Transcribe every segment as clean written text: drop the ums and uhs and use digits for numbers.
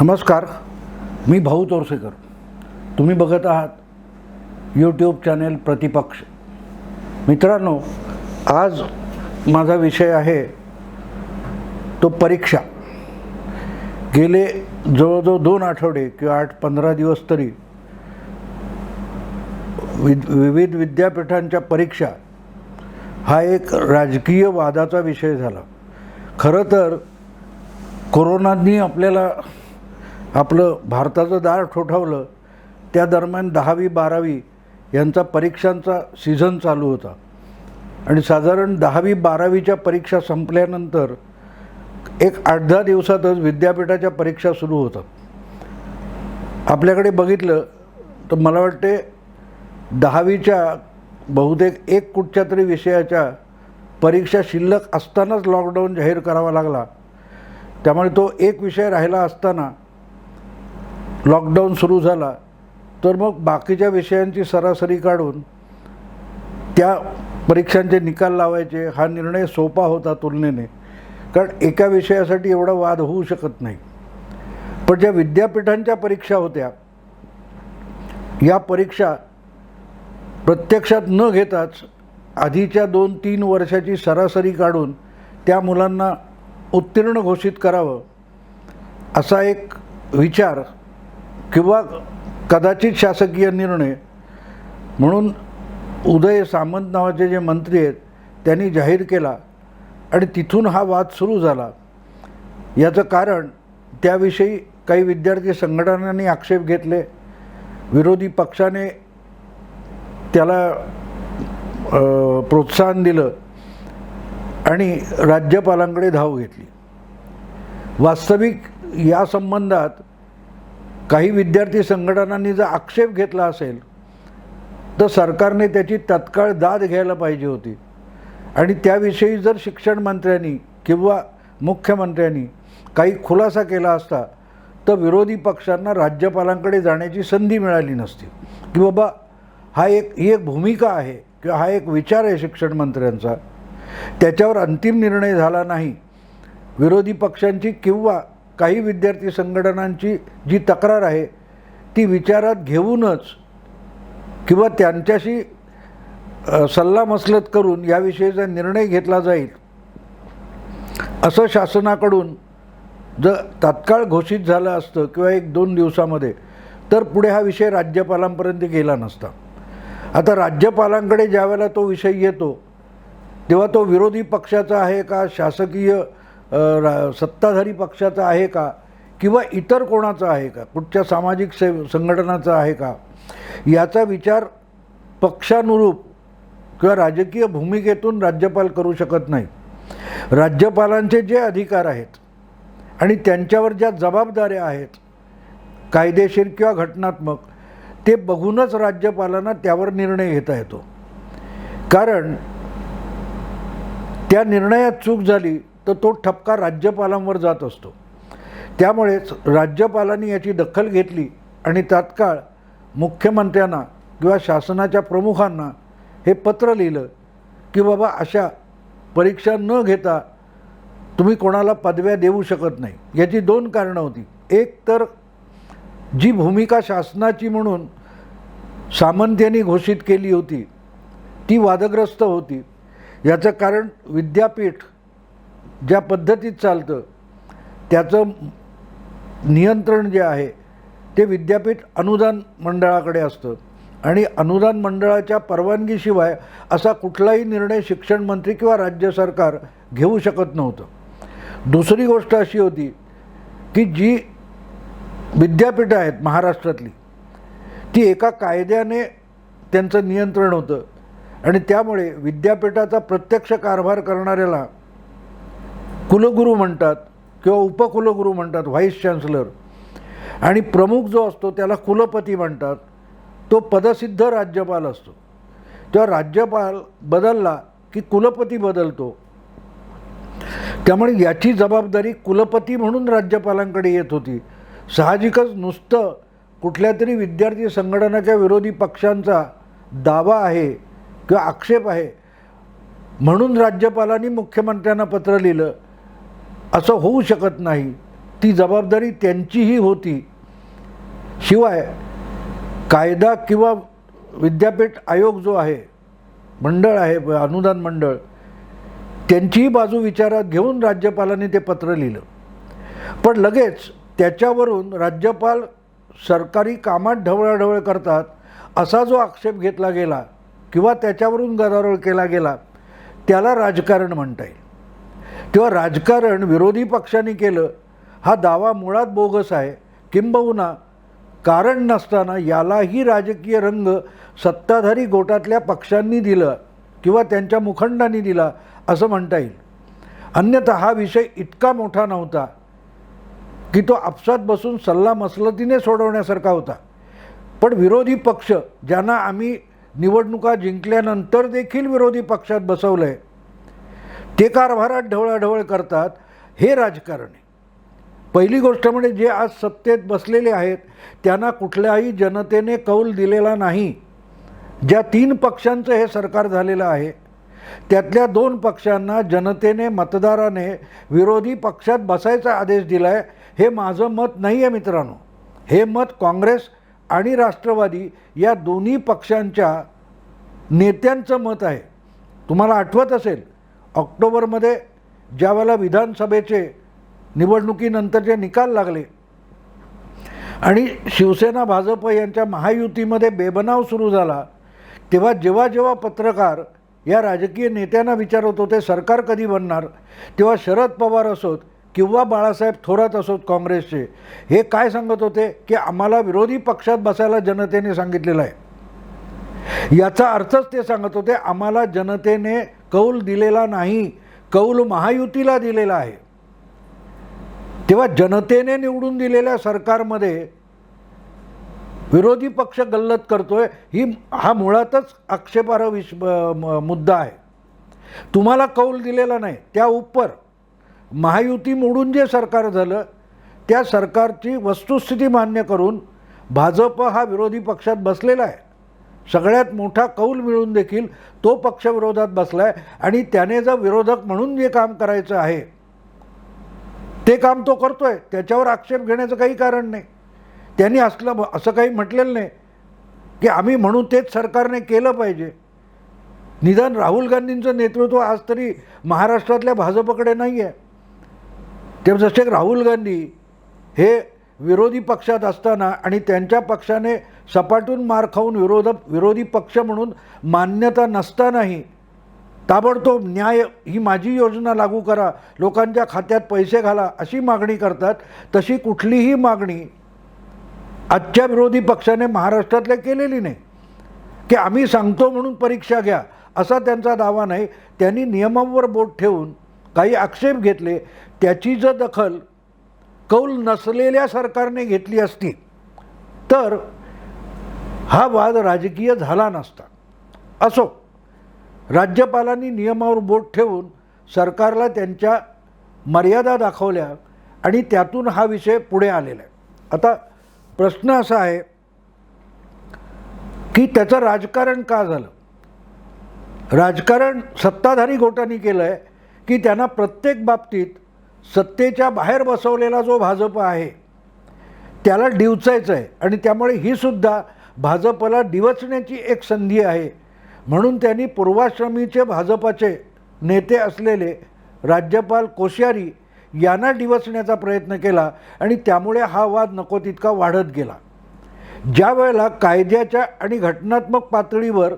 नमस्कार, मी भाऊ तोरसेकर. तुम्ही बघत आहात यूट्यूब चॅनेल प्रतिपक्ष. मित्रांनो, आज माझा विषय आहे तो परीक्षा. गेले जवळजवळ 2 आठवडे किंवा 8-15 दिवस तरी विविध विद्यापीठांच्या परीक्षा हा एक राजकीय वादाचा विषय झाला. खरं तर कोरोनानी आपल्याला आपलं भारताचं दार ठोठावलं. त्या दरम्यान 10वी-12वी यांचा परीक्षांचा सीझन चालू होता आणि साधारण 10वी-12वीच्या परीक्षा संपल्यानंतर एक 8-10 दिवसातच विद्यापीठाच्या परीक्षा सुरू होतात. आपल्याकडे बघितलं तर मला वाटते 10वीच्या बहुतेक एक कुठच्या तरी विषयाच्या परीक्षा शिल्लक असतानाच लॉकडाऊन जाहीर करावा लागला. त्यामुळे तो एक विषय राहिला असताना लॉकडाऊन सुरू झाला. तर मग बाकीच्या विषयांची सरासरी काढून त्या परीक्षांचे निकाल लावायचे हा निर्णय सोपा होता तुलनेने, कारण एका विषयासाठी एवढा वाद होऊ शकत नाही. पण ज्या विद्यापीठांच्या परीक्षा होत्या या परीक्षा प्रत्यक्षात न घेताच आधीच्या 2-3 वर्षाची सरासरी काढून त्या मुलांना उत्तीर्ण घोषित करावं असा एक विचार किंवा कदाचित शासकीय निर्णय म्हणून उदय सामंत नावाचे जे मंत्री आहेत त्यांनी जाहीर केला आणि तिथून हा वाद सुरू झाला. याचं कारण त्याविषयी काही विद्यार्थी संघटनांनी आक्षेप घेतले, विरोधी पक्षाने त्याला प्रोत्साहन दिलं आणि राज्यपालांकडे धाव घेतली. वास्तविक या संबंधात काही विद्यार्थी संघटनांनी जर आक्षेप घेतला असेल तर सरकारने त्याची तत्काळ दाद घ्यायला पाहिजे होती आणि त्याविषयी जर शिक्षण मंत्र्यांनी किंवा मुख्यमंत्र्यांनी काही खुलासा केला असता तर विरोधी पक्षांना राज्यपालांकडे जाण्याची संधी मिळाली नसती की बाबा ही एक भूमिका आहे किंवा हा एक विचार आहे शिक्षण मंत्र्यांचा, त्याच्यावर अंतिम निर्णय झाला नाही. विरोधी पक्षांची किंवा काही विद्यार्थी संघटनांची जी तक्रार आहे ती विचारात घेऊनच किंवा त्यांच्याशी सल्लामसलत करून याविषयीचा निर्णय घेतला जाईल असं शासनाकडून जर तात्काळ घोषित झालं असतं किंवा 1-2 दिवसामध्ये तर पुढे हा विषय राज्यपालांपर्यंत गेला नसता. आता राज्यपालांकडे ज्यावेळेला तो विषय येतो तेव्हा तो विरोधी पक्षाचा आहे का, शासकीय सत्ताधारी पक्षाचा आहे का, किंवा इतर कोणाचा आहे का, कुठच्या सामाजिक संघटनाचा आहे का, याचा विचार पक्षानुरूप किंवा राजकीय भूमिकेतून राज्यपाल करू शकत नाही. राज्यपालांचे जे अधिकार आहेत आणि त्यांच्यावर ज्या जबाबदाऱ्या आहेत कायदेशीर किंवा घटनात्मक ते बघूनच राज्यपालांना त्यावर निर्णय घेता येतो. कारण त्या निर्णयात चूक झाली तर तो ठपका राज्यपालांवर जात असतो. त्यामुळेच राज्यपालांनी याची दखल घेतली आणि तात्काळ मुख्यमंत्र्यांना किंवा शासनाच्या प्रमुखांना हे पत्र लिहिलं की बाबा अशा परीक्षा न घेता तुम्ही कोणाला पदव्या देऊ शकत नाही. याची 2 कारणं होती. एक तर जी भूमिका शासनाची म्हणून सामंत यांनी घोषित केली होती ती वादग्रस्त होती. याचं कारण विद्यापीठ ज्या पद्धतीत चालतं त्याचं नियंत्रण जे आहे ते विद्यापीठ अनुदान मंडळाकडे असतं आणि अनुदान मंडळाच्या परवानगीशिवाय असा कुठलाही निर्णय शिक्षण मंत्री किंवा राज्य सरकार घेऊ शकत नव्हतं. दुसरी गोष्ट अशी होती की जी विद्यापीठं आहेत महाराष्ट्रातली ती एका कायद्याने त्यांचं नियंत्रण होतं आणि त्यामुळे विद्यापीठाचा प्रत्यक्ष कारभार करणाऱ्याला कुलगुरू म्हणतात किंवा उपकुलगुरू म्हणतात, व्हाईस चान्सलर, आणि प्रमुख जो असतो त्याला कुलपती म्हणतात. तो पदसिद्ध राज्यपाल असतो. तेव्हा राज्यपाल बदलला की कुलपती बदलतो. त्यामुळे याची जबाबदारी कुलपती म्हणून राज्यपालांकडे येत होती. साहजिकच नुसतं कुठल्या तरी विद्यार्थी संघटनाच्या विरोधी पक्षांचा दावा आहे किंवा आक्षेप आहे म्हणून राज्यपालांनी मुख्यमंत्र्यांना पत्र लिहिलं असं होऊ शकत नाही. ती जबाबदारी त्यांचीही होती. शिवाय कायदा किंवा विद्यापीठ आयोग जो आहे, मंडळ आहे, अनुदान मंडळ, त्यांचीही बाजू विचारात घेऊन राज्यपालांनी ते पत्र लिहिलं. पण लगेच त्याच्यावरून राज्यपाल सरकारी कामात ढवळाढवळ करतात असा जो आक्षेप घेतला गेला किंवा त्याच्यावरून गदारोळ केला गेला, त्याला राजकारण म्हणता येईल. तेव्हा राजकारण विरोधी पक्षांनी केलं हा दावा मुळात बोगस आहे. किंबहुना कारण नसताना यालाही राजकीय रंग सत्ताधारी गोटातल्या पक्षांनी दिलं किंवा त्यांच्या मुखंडांनी दिला असं म्हणता येईल. अन्यथा हा विषय इतका मोठा नव्हता की तो आपसात बसून सल्लामसलतीने सोडवण्यासारखा होता. पण विरोधी पक्ष, ज्यांना आम्ही निवडणुका जिंकल्यानंतर देखील विरोधी पक्षात बसवलं आहे, ते कारभारात ढवळाढवळ करतात, हे राजकारण आहे. पहिली गोष्ट म्हणजे जे आज सत्तेत बसलेले आहेत त्यांना कुठल्याही जनतेने कौल दिलेला नाही. ज्या 3 पक्षांचं हे सरकार झालेलं आहे त्यातल्या 2 पक्षांना जनतेने, मतदाराने विरोधी पक्षात बसायचा आदेश दिला आहे. हे माझं मत नाही आहे मित्रांनो, हे मत काँग्रेस आणि राष्ट्रवादी या दोन्ही पक्षांच्या नेत्यांचं मत आहे. तुम्हाला आठवत असेल ऑक्टोबरमध्ये ज्यावेळेला विधानसभेचे निवडणुकीनंतरचे निकाल लागले आणि शिवसेना भाजप यांच्या महायुतीमध्ये बेबनाव सुरू झाला, तेव्हा जेव्हा पत्रकार या राजकीय नेत्यांना विचारत होते सरकार कधी बनणार, तेव्हा शरद पवार असोत किंवा बाळासाहेब थोरात असोत काँग्रेसचे, हे काय सांगत होते की आम्हाला विरोधी पक्षात बसायला जनतेने सांगितलेलं आहे. याचा अर्थच ते सांगत होते आम्हाला जनतेने कौल दिलेला नाही, कौल महायुतीला दिलेला आहे. तेव्हा जनतेने निवडून दिलेल्या सरकारमध्ये विरोधी पक्ष गल्लत करतोय, हा मुळातच आक्षेपार्ह मुद्दा आहे. तुम्हाला कौल दिलेला नाही, त्या उपर महायुती मोडून जे सरकार झालं त्या सरकारची वस्तुस्थिती मान्य करून भाजप हा विरोधी पक्षात बसलेला आहे. सगळ्यात मोठा कौल मिळून देखील तो पक्ष विरोधात बसला आहे आणि त्याने जर विरोधक म्हणून जे काम करायचं आहे ते काम तो करतोय, त्याच्यावर आक्षेप घेण्याचं काही कारण नाही. त्यांनी असं काही म्हटलेलं नाही की आम्ही म्हणून तेच सरकारने केलं पाहिजे. निदान राहुल गांधींचं नेतृत्व आज तरी महाराष्ट्रातल्या भाजपकडे नाही आहे. तेव्हा जसे राहुल गांधी हे विरोधी पक्षात असताना आणि त्यांच्या पक्षाने सपाटून मार खाऊन विरोधी पक्ष म्हणून मान्यता नसतानाही ताबडतोब न्याय ही माझी योजना लागू करा, लोकांच्या खात्यात पैसे घाला अशी मागणी करतात, तशी कुठलीही मागणी आजच्या विरोधी पक्षाने महाराष्ट्रातल्या केलेली नाही. की आम्ही सांगतो म्हणून परीक्षा घ्या असा त्यांचा दावा नाही. त्यांनी नियमांवर बोट ठेवून काही आक्षेप घेतले, त्याची जर दखल कौल नसलेल्या सरकारने घेतली असती तर हा वाद राजकीय झाला नसता. असो, राज्यपालांनी नियमावर बोट ठेवून सरकारला त्यांच्या मर्यादा दाखवल्या आणि त्यातून हा विषय पुढे आलेला आहे. आता प्रश्न असा आहे की त्याचं राजकारण का झालं. राजकारण सत्ताधारी गोटांनी केलं आहे की त्यांना प्रत्येक बाबतीत सत्तेच्या बाहेर बसवलेला जो भाजप आहे त्याला डिवचायचं आहे आणि त्यामुळे ही सुद्धा भाजपला डिवचण्याची एक संधी आहे. म्हणून त्यांनी पूर्वाश्रमीचे भाजपाचे नेते असलेले राज्यपाल कोश्यारी यांना डिवचण्याचा प्रयत्न केला आणि त्यामुळे हा वाद नको तितका वाढत गेला. ज्या वेळेला कायद्याच्या आणि घटनात्मक पातळीवर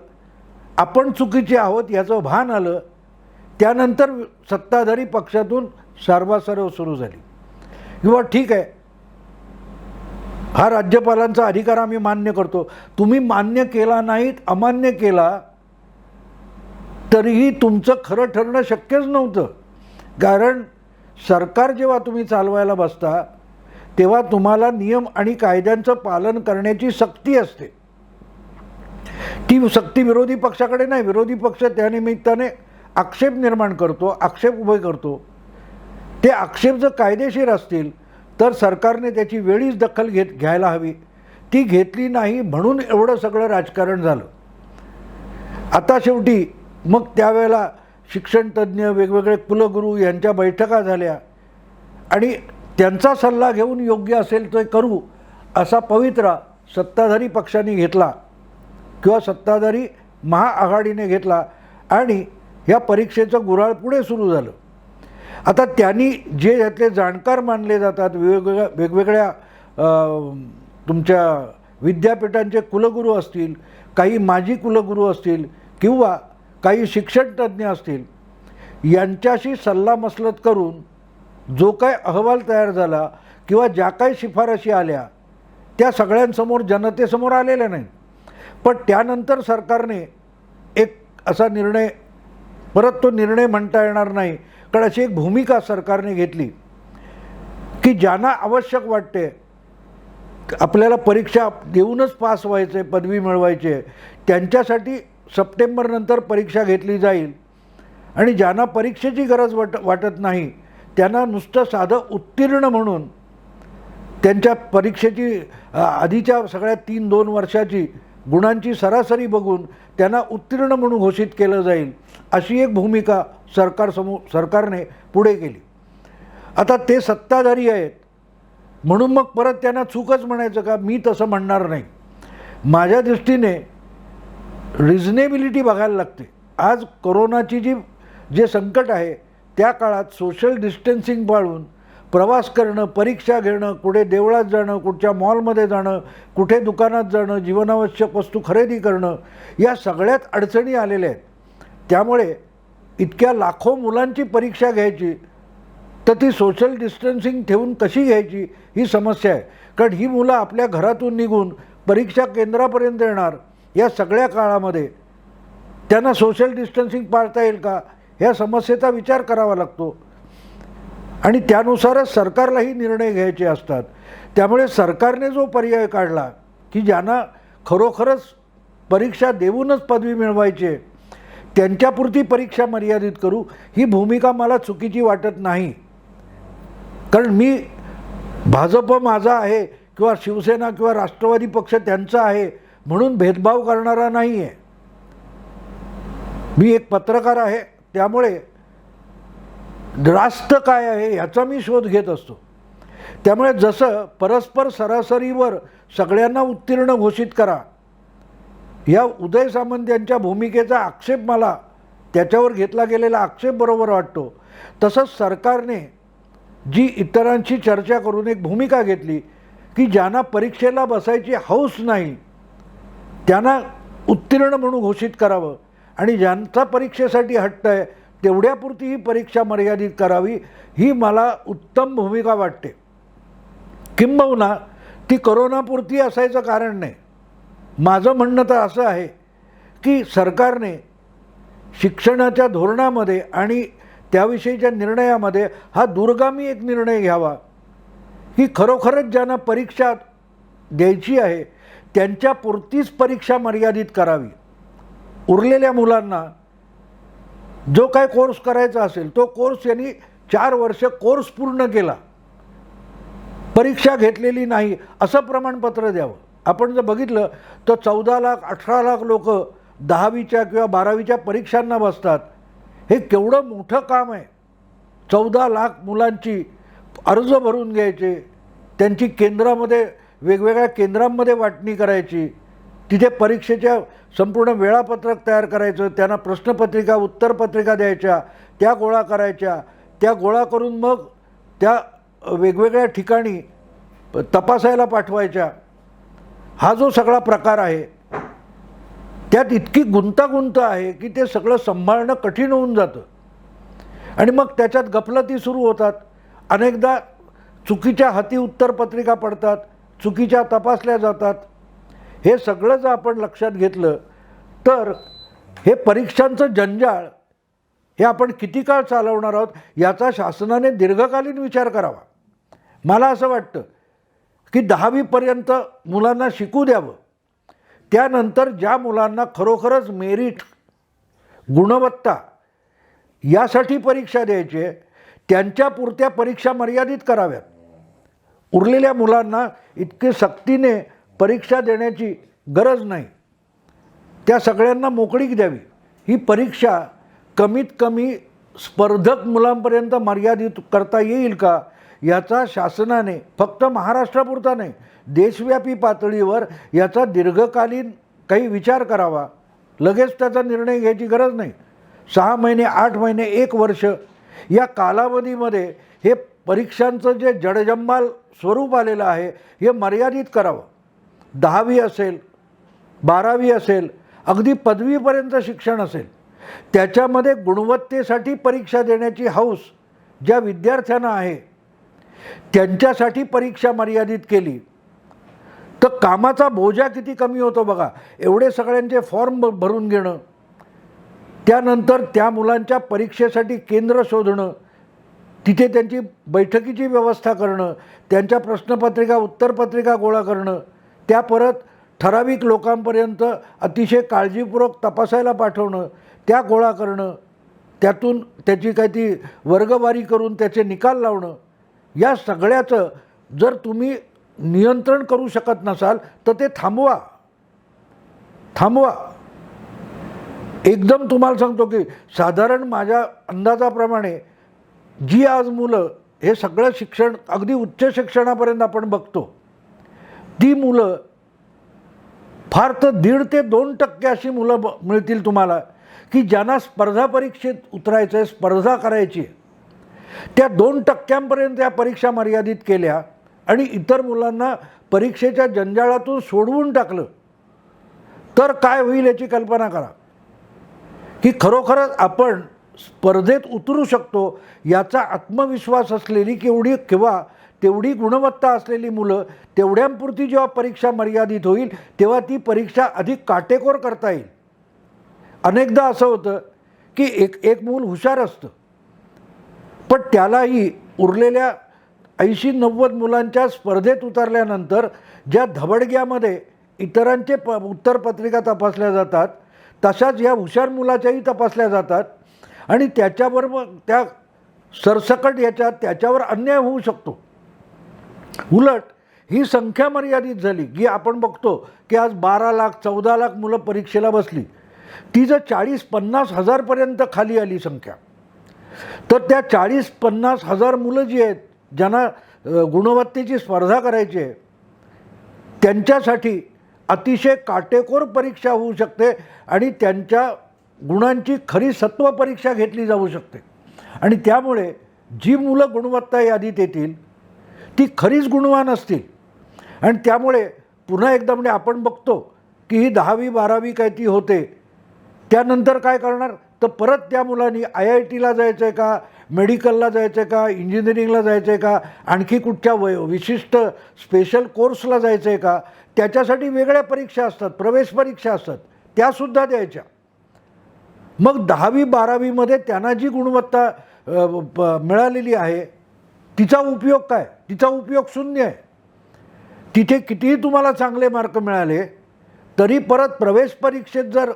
आपण चुकीचे आहोत याचं भान आलं, त्यानंतर सत्ताधारी पक्षातून सारवासारव सुरू झाली. किंवा ठीक आहे, हा राज्यपालांचा अधिकार आम्ही मान्य करतो, तुम्ही मान्य केला नाहीत, अमान्य केला तरीही तुमचं खरं ठरणं शक्यच नव्हतं. कारण सरकार जेव्हा तुम्ही चालवायला बसता तेव्हा तुम्हाला नियम आणि कायद्यांचं पालन करण्याची सक्ती असते. ती सक्ती विरोधी पक्षाकडे नाही. विरोधी पक्ष त्यानिमित्ताने आक्षेप निर्माण करतो, आक्षेप उभे करतो. ते आक्षेप जर कायदेशीर असतील तर सरकारने त्याची वेळीच दखल घ्यायला हवी. ती घेतली नाही म्हणून एवढं सगळं राजकारण झालं. आता शेवटी मग त्यावेळेला शिक्षणतज्ज्ञ, वेगवेगळे कुलगुरू यांच्या बैठका झाल्या आणि त्यांचा सल्ला घेऊन योग्य असेल ते करू असा पवित्रा सत्ताधारी पक्षाने घेतला किंवा सत्ताधारी महाआघाडीने घेतला आणि या परीक्षेचं गुऱ्हाळ पुढे सुरू झालं. आता त्यांनी जे यातले जाणकार मानले जातात, वेगवेगळ्या तुमच्या विद्यापीठांचे कुलगुरू असतील, काही माजी कुलगुरू असतील किंवा काही शिक्षणतज्ज्ञ असतील, यांच्याशी सल्लामसलत करून जो काय अहवाल तयार झाला किंवा ज्या काही शिफारशी आल्या त्या सगळ्यांसमोर जनतेसमोर आलेल्या नाही. पण त्यानंतर सरकारने एक असा निर्णय, परत तो निर्णय म्हणता येणार नाही, कारण अशी एक भूमिका सरकारने घेतली की ज्यांना आवश्यक वाटते आपल्याला परीक्षा देऊनच पास व्हायचे, पदवी मिळवायचे, त्यांच्यासाठी सप्टेंबरनंतर परीक्षा घेतली जाईल आणि ज्यांना परीक्षेची गरज वाटत नाही त्यांना नुसतं साधं उत्तीर्ण म्हणून त्यांच्या परीक्षेची आधीच्या सगळ्या 3-2 वर्षाची गुणांची सरासरी बघून त्यांना उत्तीर्ण म्हणून घोषित केलं जाईल, अशी एक भूमिका सरकारने पुढे केली. आता ते सत्ताधारी आहेत म्हणून मग परत त्यांना चूकच म्हणायचं का? मी तसं म्हणणार नाही. माझ्या दृष्टीने रिझनेबिलिटी बघायला लागते. आज कोरोनाची जे संकट आहे त्या काळात सोशल डिस्टन्सिंग पाळून प्रवास करणं, परीक्षा घेणं, कुठे देवळात जाणं, कुठच्या मॉलमध्ये जाणं, कुठे दुकानात जाणं, जीवनावश्यक वस्तू खरेदी करणं, या सगळ्यात अडचणी आलेल्या आहेत. त्यामुळे इतक्या लाखो मुलांची परीक्षा घ्यायची तर ती सोशल डिस्टन्सिंग ठेवून कशी घ्यायची ही समस्या आहे. कारण ही मुलं आपल्या घरातून निघून परीक्षा केंद्रापर्यंत येणार, या सगळ्या काळामध्ये त्यांना सोशल डिस्टन्सिंग पाळता येईल का, ह्या समस्येचा विचार करावा लागतो आणि त्यानुसारच सरकारलाही निर्णय घ्यायचे असतात. त्यामुळे सरकारने जो पर्याय काढला की ज्यांना खरोखरच परीक्षा देऊनच पदवी मिळवायची त्यांच्यापुरती परीक्षा मर्यादित करू, ही भूमिका मला चुकीची वाटत नाही. कारण मी भाजप माझा आहे किंवा शिवसेना किंवा राष्ट्रवादी पक्ष त्यांचा आहे म्हणून भेदभाव करणारा नाही आहे. मी एक पत्रकार आहे, त्यामुळे रास्त काय आहे ह्याचा मी शोध घेत असतो. त्यामुळे जसं परस्पर सरासरीवर सगळ्यांना उत्तीर्ण घोषित करा, या उदय सामंत यांच्या भूमिकेचा आक्षेप मला, त्याच्यावर घेतला गेलेला आक्षेप बरोबर वाटतो. तसंच सरकारने जी इतरांशी चर्चा करून एक भूमिका घेतली की ज्यांना परीक्षेला बसायची हौस नाही त्यांना उत्तीर्ण म्हणून घोषित करावं आणि ज्यांचा परीक्षेसाठी हट्ट आहे तेवढ्यापुरती ही परीक्षा मर्यादित करावी, ही मला उत्तम भूमिका वाटते. किंबहुना ती करोनापुरती असायचं कारण नाही. माझं म्हणणं तर असं आहे की सरकारने शिक्षणाच्या धोरणामध्ये आणि त्याविषयीच्या निर्णयामध्ये हा दूरगामी एक निर्णय घ्यावा की खरोखरच ज्यांना परीक्षा द्यायची आहे त्यांच्यापुरतीच परीक्षा मर्यादित करावी. उरलेल्या मुलांना जो काय कोर्स करायचा असेल तो कोर्स यांनी 4 वर्ष कोर्स पूर्ण केला, परीक्षा घेतलेली नाही असं प्रमाणपत्र द्यावं. आपण जर बघितलं तर 14 लाख 18 लाख लोक 10वीच्या किंवा 12वीच्या परीक्षांना बसतात. हे केवढं मोठं काम आहे. 14 लाख मुलांची अर्ज भरून घ्यायचे, त्यांची केंद्रामध्ये वेगवेगळ्या केंद्रांमध्ये वाटणी करायची, तिथे परीक्षेच्या संपूर्ण वेळापत्रक तयार करायचं, त्यांना प्रश्नपत्रिका उत्तरपत्रिका द्यायच्या, त्या गोळा करायच्या, त्या गोळा करून मग त्या वेगवेगळ्या ठिकाणी तपासायला पाठवायच्या. हा जो सगळा प्रकार आहे त्यात इतकी गुंतागुंत आहे की ते सगळं सांभाळणं कठीण होऊन जातं आणि मग त्याच्यात गफलती सुरू होतात. अनेकदा चुकीच्या हाती उत्तरपत्रिका पडतात, चुकीच्या तपासल्या जातात. हे सगळं जर आपण लक्षात घेतलं तर हे परीक्षांचं जंजाळ हे आपण किती काळ चालवणार आहोत याचा शासनाने दीर्घकालीन विचार करावा. मला असं वाटतं की 10वीपर्यंत मुलांना शिकू द्यावं, त्यानंतर ज्या मुलांना खरोखरच मेरिट, गुणवत्ता यासाठी परीक्षा द्यायची आहे त्यांच्यापुरत्या परीक्षा मर्यादित कराव्यात. उरलेल्या मुलांना इतके सक्तीने परीक्षा देण्याची गरज नाही, त्या सगळ्यांना मोकळीक द्यावी. ही परीक्षा कमीत कमी स्पर्धक मुलांपर्यंत मर्यादित करता येईल का याचा शासनाने फक्त महाराष्ट्रापुरता नाही, देशव्यापी पातळीवर याचा दीर्घकालीन काही विचार करावा. लगेच त्याचा निर्णय घ्यायची गरज नाही. 6 महिने, 8 महिने, 1 वर्ष या कालावधीमध्ये हे परीक्षांचं जे जडजंबाल स्वरूप आलेलं आहे हे मर्यादित करावं. 10वी असेल, 12वी असेल, अगदी पदवीपर्यंत शिक्षण असेल, त्याच्यामध्ये गुणवत्तेसाठी परीक्षा देण्याची हौस ज्या विद्यार्थ्यांना आहे त्यांच्यासाठी परीक्षा मर्यादित केली तर कामाचा बोजा किती कमी होतो बघा. एवढे सगळ्यांचे फॉर्म भरून घेणं, त्यानंतर त्या मुलांच्या परीक्षेसाठी केंद्र शोधणं, तिथे त्यांची बैठकीची व्यवस्था करणं, त्यांच्या प्रश्नपत्रिका उत्तरपत्रिका गोळा करणं, त्या परत ठराविक लोकांपर्यंत अतिशय काळजीपूर्वक तपासायला पाठवणं, त्या गोळा करणं, त्यातून त्याची काही ती वर्गवारी करून त्याचे निकाल लावणं, या सगळ्याचं जर तुम्ही नियंत्रण करू शकत नसाल तर ते थांबवा. एकदम तुम्हाला सांगतो की साधारण माझ्या अंदाजाप्रमाणे जी आज मुलं हे सगळं शिक्षण अगदी उच्च शिक्षणापर्यंत आपण बघतो, ती मुलं फार तर 1.5 ते 2% अशी मुलं मिळतील तुम्हाला की ज्यांना स्पर्धा परीक्षेत उतरायचं आहे, स्पर्धा करायची. त्या 2% या परीक्षा मर्यादित केल्या आणि इतर मुलांना परीक्षेच्या जंजाळातून सोडवून टाकलं तर काय होईल याची कल्पना करा. की खरोखरच आपण स्पर्धेत उतरू शकतो याचा आत्मविश्वास असलेली किंवा तेवढी गुणवत्ता असलेली मुलं तेवढ्यांपुरती जेव्हा परीक्षा मर्यादित होईल तेव्हा ती परीक्षा अधिक काटेकोर करता येईल. अनेकदा असं होतं की एक मूल हुशार असतं पण त्यालाही उरलेल्या 80-90 मुलांच्या स्पर्धेत उतरल्यानंतर ज्या धबडग्यामध्ये इतरांचे उत्तरपत्रिका तपासल्या जातात तशाच या हुशार मुलाच्याही तपासल्या जातात आणि त्याच्याबरोबर त्या सरसकट याच्यात त्याच्यावर अन्याय होऊ शकतो. उलट ही संख्या मर्यादित झाली की आपण बघतो की आज 12 लाख 14 लाख मुलं परीक्षेला बसली, ती जर 40-50 हजारपर्यंत खाली आली संख्या, तर त्या 40-50 हजार मुलं जी आहेत ज्यांना गुणवत्तेची स्पर्धा करायची आहे त्यांच्यासाठी अतिशय काटेकोर परीक्षा होऊ शकते आणि त्यांच्या गुणांची खरी सत्व परीक्षा घेतली जाऊ शकते. आणि त्यामुळे जी मुलं गुणवत्ता यादीत येतील ती खरीच गुणवान असतील. आणि त्यामुळे पुन्हा एकदा म्हणजे आपण बघतो की ही 10वी 12वी काय ती होते, त्यानंतर काय करणार तर परत त्या मुलांनी IITला जायचं आहे का, मेडिकलला जायचं आहे का, इंजिनिअरिंगला जायचं आहे का, आणखी कुठच्या विशिष्ट स्पेशल कोर्सला जायचं आहे का, त्याच्यासाठी वेगळ्या परीक्षा असतात, प्रवेश परीक्षा असतात, त्यासुद्धा द्यायच्या. मग 10वी 12वीमध्ये त्यांना जी गुणवत्ता मिळालेली आहे तिचा उपयोग काय? तिचा उपयोग शून्य आहे. तिथे कितीही तुम्हाला चांगले मार्क मिळाले तरी परत प्रवेश परीक्षेत जर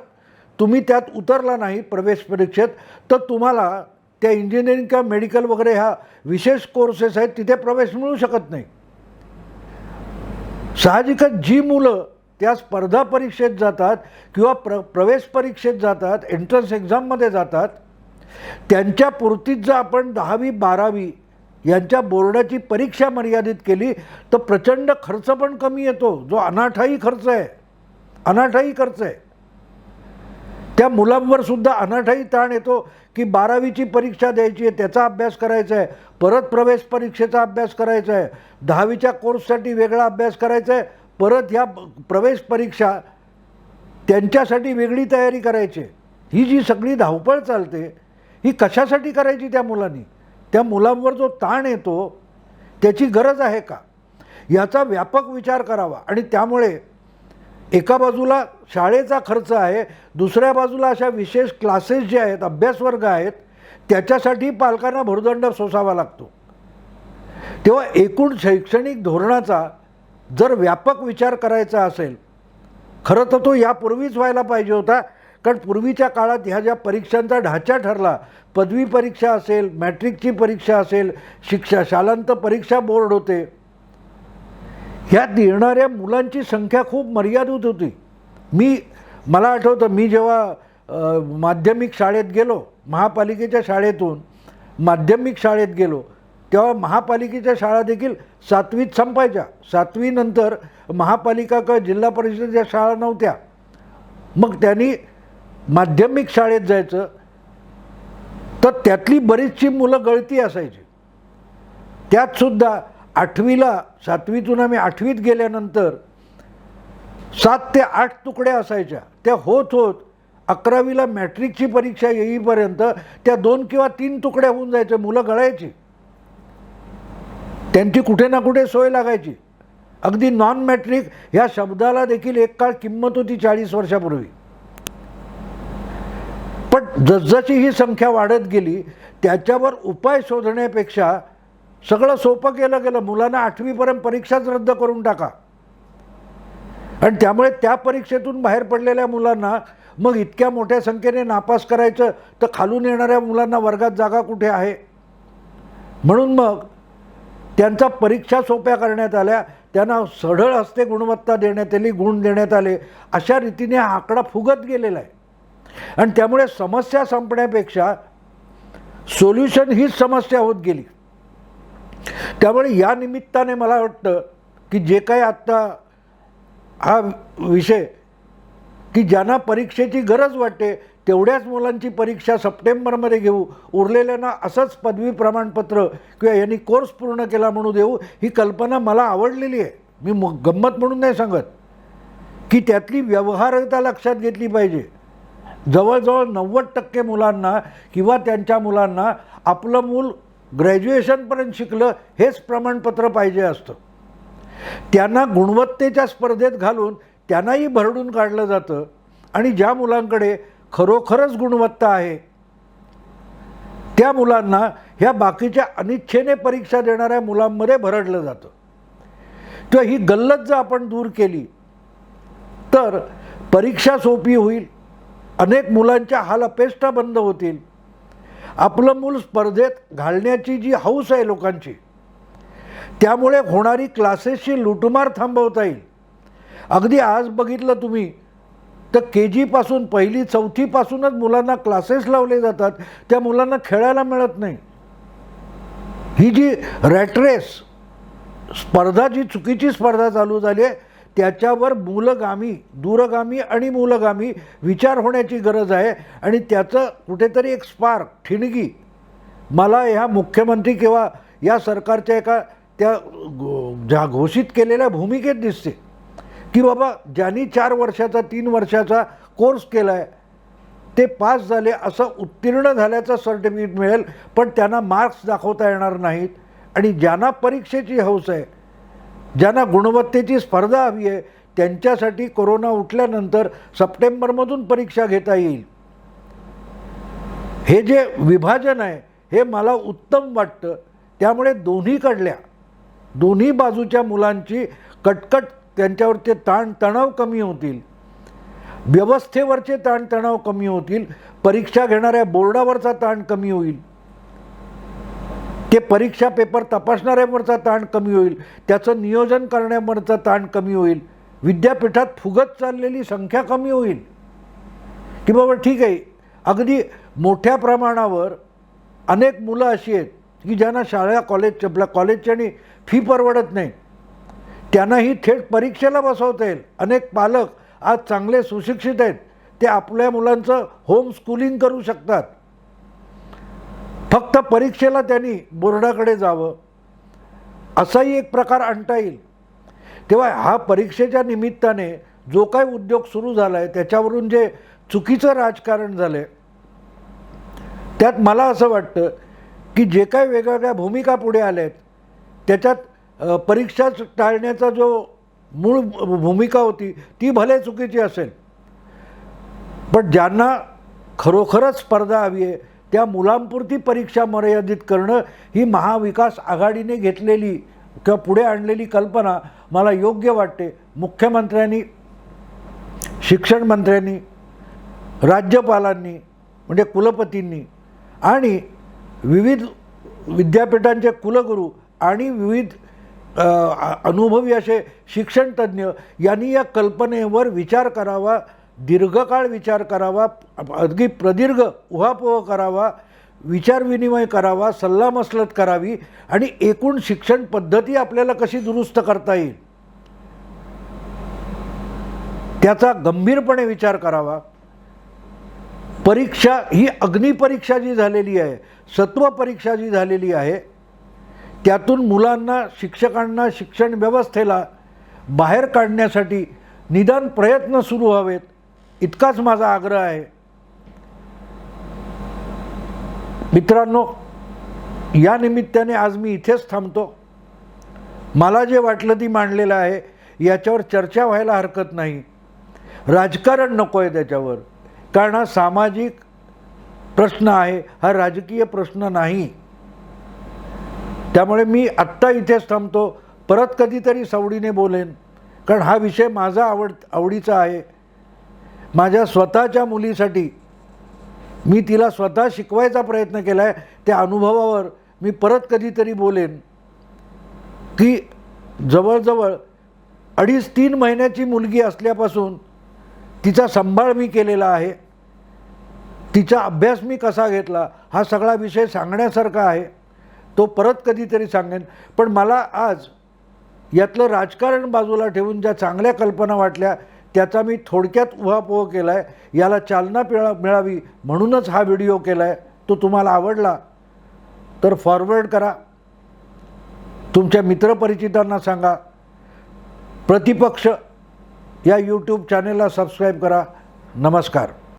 तुम्ही त्यात उतरला नाही प्रवेश परीक्षेत तर तुम्हाला त्या इंजिनिअरिंग किंवा मेडिकल वगैरे ह्या विशेष कोर्सेस आहेत तिथे प्रवेश मिळू शकत नाही. साहजिकच जी मुलं त्या स्पर्धा परीक्षेत जातात किंवा प्रवेश परीक्षेत जातात, एंट्रन्स एक्झाममध्ये जातात, त्यांच्यापुरतीच जर आपण 10वी 12वी यांच्या बोर्डाची परीक्षा मर्यादित केली तर प्रचंड खर्च पण कमी येतो, जो अनाठायी खर्च आहे. त्या मुलांवर सुद्धा अनाठायी ताण येतो की 12वीची परीक्षा द्यायची आहे, त्याचा अभ्यास करायचा आहे, परत प्रवेश परीक्षेचा अभ्यास करायचा आहे, 10वीच्या कोर्ससाठी वेगळा अभ्यास करायचा आहे, परत ह्या प्रवेश परीक्षा त्यांच्यासाठी वेगळी तयारी करायची. ही जी सगळी धावपळ चालते ही कशासाठी करायची त्या मुलांनी? त्या मुलांवर जो ताण येतो त्याची गरज आहे का याचा व्यापक विचार करावा. आणि त्यामुळे एका बाजूला शाळेचा खर्च आहे, दुसऱ्या बाजूला अशा विशेष क्लासेस जे आहेत, अभ्यासवर्ग आहेत, त्याच्यासाठी पालकांना भुर्दंड सोसावा लागतो. तेव्हा एकूण शैक्षणिक धोरणाचा जर व्यापक विचार करायचा असेल, खरं तर तो यापूर्वीच व्हायला पाहिजे होता. कारण पूर्वीच्या काळात ह्या ज्या परीक्षांचा ढाचा ठरला, पदवी परीक्षा असेल, मॅट्रिकची परीक्षा असेल, शालांत परीक्षा बोर्ड होते, ह्यात येणाऱ्या मुलांची संख्या खूप मर्यादित होती. मला आठवतं मी जेव्हा माध्यमिक शाळेत गेलो, महापालिकेच्या शाळेतून माध्यमिक शाळेत गेलो तेव्हा महापालिकेच्या शाळा देखील 7वीत संपायच्या. 7वी नंतर महापालिका किंवा जिल्हा परिषदेच्या शाळा नव्हत्या. मग त्यांनी माध्यमिक शाळेत जायचं, तर त्यातली बरीचशी मुलं गळती असायची. त्यातसुद्धा 8वीला 7वीतून आम्ही 8वीत गेल्यानंतर 7 ते 8 तुकड्या असायच्या. त्या होत होत 11वीला मॅट्रिकची परीक्षा येईपर्यंत त्या 2 किंवा 3 तुकड्या होऊन जायच्या. मुलं गळायची, त्यांची कुठे ना कुठे सोय लागायची. अगदी नॉन मॅट्रिक ह्या शब्दाला देखील एक काळ किंमत होती 40 वर्षापूर्वी. पण जसजशी ही संख्या वाढत गेली त्याच्यावर उपाय शोधण्यापेक्षा सगळं सोपं केलं गेलं. मुलांना 8वीपर्यंत परीक्षाच रद्द करून टाका. आणि त्यामुळे त्या परीक्षेतून बाहेर पडलेल्या मुलांना मग इतक्या मोठ्या संख्येने नापास करायचं, तर खालून येणाऱ्या मुलांना वर्गात जागा कुठे आहे. म्हणून मग त्यांचा परीक्षा सोप्या करण्यात आल्या, त्यांना सढळ हस्ते गुणवत्ता देण्यात आली, गुण देण्यात आले. अशा रीतीने हा आकडा फुगत गेलेला आहे. आणि त्यामुळे समस्या संपण्यापेक्षा सोल्युशन हीच समस्या होत गेली. त्यामुळे या निमित्ताने मला वाटतं की जे काही आत्ता हा विषय की ज्यांना परीक्षेची गरज वाटते तेवढ्याच मुलांची परीक्षा सप्टेंबरमध्ये घेऊ, उरलेल्यांना असंच पदवी प्रमाणपत्र किंवा यांनी कोर्स पूर्ण केला म्हणून देऊ, ही कल्पना मला आवडलेली आहे. मी गंमत म्हणून नाही सांगत की त्यातली व्यवहार्यता लक्षात घेतली पाहिजे. जवळजवळ 90% मुलांना किंवा त्यांच्या मुलांना आपलं मूल ग्रॅज्युएशनपर्यंत शिकलं हेच प्रमाणपत्र पाहिजे असतं. त्यांना गुणवत्तेच्या स्पर्धेत घालून त्यांनाही भरडून काढलं जातं. आणि ज्या मुलांकडे खरोखरच गुणवत्ता आहे त्या मुलांना ह्या बाकीच्या अनिच्छेने परीक्षा देणाऱ्या मुलांमध्ये भरडलं जातं. किंवा ही गल्लत जर आपण दूर केली तर परीक्षा सोपी होईल, अनेक मुलांच्या हाल अपेष्टा बंद होतील. आपलं मूल स्पर्धेत घालण्याची जी हौस आहे लोकांची, त्यामुळे होणारी क्लासेसची लुटमार थांबवता येईल. अगदी आज बघितलं तुम्ही तर KG पासून 1ली 4थी पासूनच मुलांना क्लासेस लावले जातात. त्या मुलांना खेळायला मिळत नाही. ही जी रॅट रेस स्पर्धा, जी चुकीची स्पर्धा चालू झाली आहे, त्याच्यावर मूलगामी, दूरगामी आणि मूलगामी विचार होण्याची गरज आहे. आणि त्याचं कुठेतरी एक स्पार्क, ठिणगी मला ह्या मुख्यमंत्री किंवा या सरकारच्या एका त्या घोषित केलेल्या भूमिकेत दिसते की बाबा ज्यांनी 4 वर्षाचा 3 वर्षाचा कोर्स केला आहे ते पास झाले, असं उत्तीर्ण झाल्याचं सर्टिफिकेट मिळेल, पण त्यांना मार्क्स दाखवता येणार नाहीत. आणि ज्यांना परीक्षेची हौस आहे, ज्यांना गुणवत्तेची स्पर्धा हवी आहे, त्यांच्यासाठी कोरोना उठल्यानंतर सप्टेंबरमधून परीक्षा घेता येईल. हे जे विभाजन आहे हे मला उत्तम वाटतं. त्यामुळे दोन्ही बाजूच्या मुलांची कटकट, त्यांच्यावरचे ताणतणाव कमी होतील, व्यवस्थेवरचे ताणतणाव कमी होतील, परीक्षा घेणाऱ्या बोर्डावरचा ताण कमी होईल, ते परीक्षा पेपर तपासणाऱ्यावरचा ताण कमी होईल, त्याचं नियोजन करण्यावरचा ताण कमी होईल, विद्यापीठात फुगत चाललेली संख्या कमी होईल. की बाबा ठीक आहे, अगदी मोठ्या प्रमाणावर अनेक मुलं अशी आहेत की ज्यांना शाळा कॉलेजच्या आणि फी परवडत नाही, त्यांनाही थेट परीक्षेला बसवता येईल. अनेक पालक आज चांगले सुशिक्षित आहेत, ते आपल्या मुलांचं होम स्कूलिंग करू शकतात. फक्त परीक्षेला त्यांनी बोर्डाकडे जावं, असाही एक प्रकार आणता येईल. तेव्हा हा परीक्षेच्या निमित्ताने जो काही उद्योग सुरू झाला आहे त्याच्यावरून जे चुकीचं राजकारण झालं आहे, त्यात मला असं वाटतं की जे काही वेगवेगळ्या भूमिका पुढे आल्या आहेत त्याच्यात परीक्षा टाळण्याचा जो मूळ भूमिका होती ती भले चुकीची असेल, पण ज्यांना खरोखरच स्पर्धा हवी आहे त्या मुलांपुरती परीक्षा मर्यादित करणं ही महाविकास आघाडीने घेतलेली किंवा पुढे आणलेली कल्पना मला योग्य वाटते. मुख्यमंत्र्यांनी, शिक्षण मंत्र्यांनी, राज्यपालांनी म्हणजे कुलपतींनी आणि विविध विद्यापीठांचे कुलगुरू आणि विविध अनुभवी असे शिक्षणतज्ञ यांनी या कल्पनेवर विचार करावा, दीर्घकाळ विचार करावा, अगदी प्रदीर्घ उहापोह करावा, विचारविनिमय करावा, सल्लामसलत करावी आणि एकूण शिक्षण पद्धती आपल्याला कशी दुरुस्त करता येईल त्याचा गंभीरपणे विचार करावा. परीक्षा ही अग्निपरीक्षा जी झालेली आहे, सत्व परीक्षा जी झालेली आहे, त्यातून मुलांना, शिक्षकांना, शिक्षण व्यवस्थेला बाहेर काढण्यासाठी निदान प्रयत्न सुरू व्हावेत, इतकाच माझा आग्रह आहे. मित्रांनो, या निमित्ताने आज मी इथेच थांबतो. मला जे वाटलं ती मांडलेलं आहे, याच्यावर चर्चा व्हायला हरकत नाही. राजकारण नको आहे त्याच्यावर, कारण हा सामाजिक प्रश्न आहे, हा राजकीय प्रश्न नाही. त्यामुळे मी आत्ता इथेच थांबतो. परत कधीतरी सवडीने बोलेन, कारण हा विषय माझा आवडीचा आहे. माझ्या स्वतःच्या मुलीसाठी मी तिला स्वतः शिकवायचा प्रयत्न केला आहे. त्या अनुभवावर मी परत कधीतरी बोलेन की जवळजवळ 2.5-3 महिन्याची मुलगी असल्यापासून तिचा सांभाळ मी केलेला आहे. तिचा अभ्यास मी कसा घेतला हा सगळा विषय सांगण्यासारखा आहे. तो परत कधीतरी सांगेन. पण मला आज यातलं राजकारण बाजूला ठेवून ज्या चांगल्या कल्पना वाटल्या त्याचा मी थोडक्यात उहापोह केला आहे. याला चालना मिळावी म्हणूनच हा व्हिडिओ केला आहे. तो तुम्हाला आवडला तर फॉरवर्ड करा, तुमच्या मित्रपरिचितांना सांगा. प्रतिपक्ष या यूट्यूब चॅनेलला सबस्क्राईब करा. नमस्कार.